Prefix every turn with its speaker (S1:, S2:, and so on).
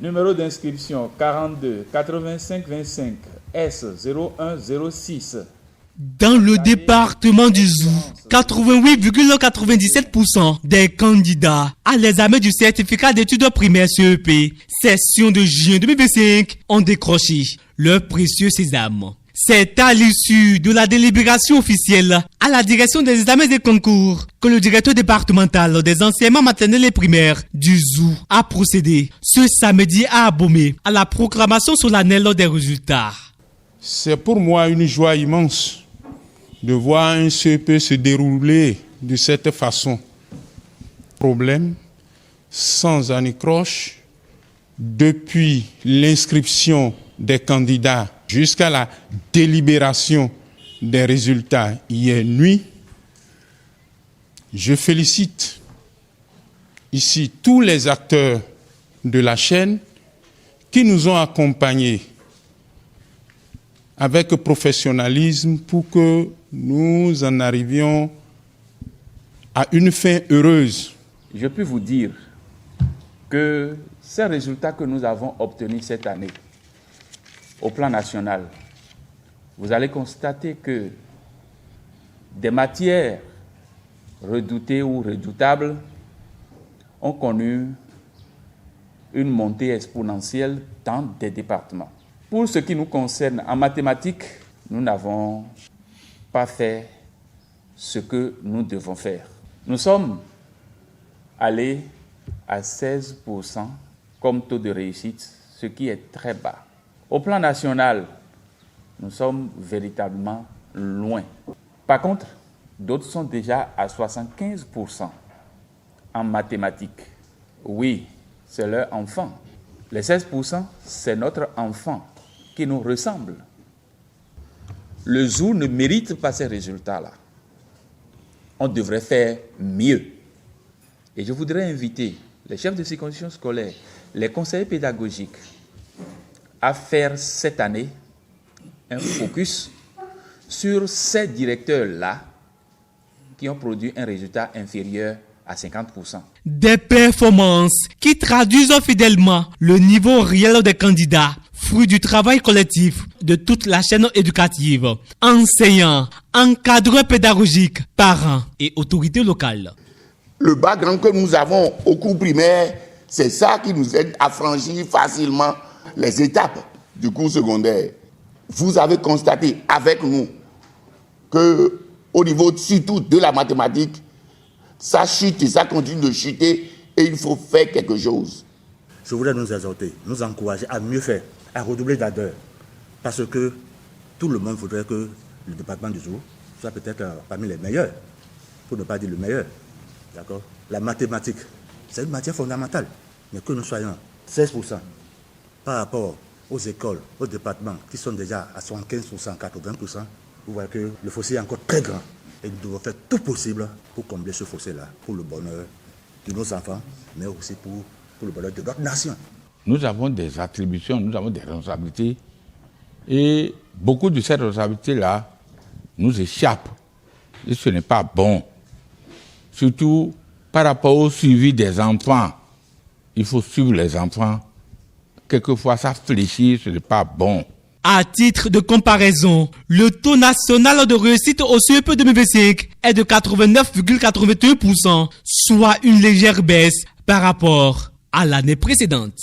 S1: Numéro d'inscription 42 85 25 S 0106.
S2: Dans le département du Zou, 88,97% des candidats à l'examen du certificat d'études primaires CEP, session de juin 2025, ont décroché leur précieux sésame. C'est à l'issue de la délibération officielle à la direction des examens et concours que le directeur départemental des enseignements maternels et primaires du Zou a procédé ce samedi à Abomey à la proclamation solennelle des résultats.
S3: C'est pour moi une joie immense de voir un CEP se dérouler de cette façon. Problème, sans anicroche, depuis l'inscription des candidats jusqu'à la délibération des résultats hier nuit. Je félicite ici tous les acteurs de la chaîne qui nous ont accompagnés avec professionnalisme pour que nous en arrivions à une fin heureuse.
S1: Je peux vous dire que ces résultats que nous avons obtenus cette année, au plan national, vous allez constater que des matières redoutées ou redoutables ont connu une montée exponentielle dans des départements. Pour ce qui nous concerne, en mathématiques, nous n'avons pas fait ce que nous devons faire. Nous sommes allés à 16% comme taux de réussite, ce qui est très bas. Au plan national, nous sommes véritablement loin. Par contre, d'autres sont déjà à 75% en mathématiques. Oui, c'est leur enfant. Les 16%, c'est notre enfant qui nous ressemble. Le Zou ne mérite pas ces résultats-là. On devrait faire mieux. Et je voudrais inviter les chefs de circonscription scolaire, les conseillers pédagogiques, à faire cette année un focus sur ces directeurs-là qui ont produit un résultat inférieur à 50%.
S2: Des performances qui traduisent fidèlement le niveau réel des candidats, fruit du travail collectif de toute la chaîne éducative, enseignants, encadreurs pédagogiques, parents et autorités locales.
S4: Le background que nous avons au cours primaire, c'est ça qui nous aide à franchir facilement les étapes du cours secondaire. Vous avez constaté avec nous que au niveau surtout de la mathématique, ça chute et ça continue de chuter et il faut faire quelque chose.
S5: Je voudrais nous exhorter, nous encourager à mieux faire, à redoubler d'ardeur. Parce que tout le monde voudrait que le département du Zou soit peut-être parmi les meilleurs, pour ne pas dire le meilleur. D'accord ? La mathématique, c'est une matière fondamentale. Mais que nous soyons 16% par rapport aux écoles, aux départements qui sont déjà à 75%, 80%, vous voyez que le fossé est encore très grand. Et nous devons faire tout possible pour combler ce fossé-là, pour le bonheur de nos enfants, mais aussi pour le bonheur de notre nation.
S6: Nous avons des attributions, nous avons des responsabilités. Et beaucoup de ces responsabilités-là nous échappent. Et ce n'est pas bon. Surtout par rapport au suivi des enfants. Il faut suivre les enfants. Quelquefois, ça fléchit, ce n'est pas bon.
S2: À titre de comparaison, le taux national de réussite au CEP 2025 est de 89,81%, soit une légère baisse par rapport à l'année précédente.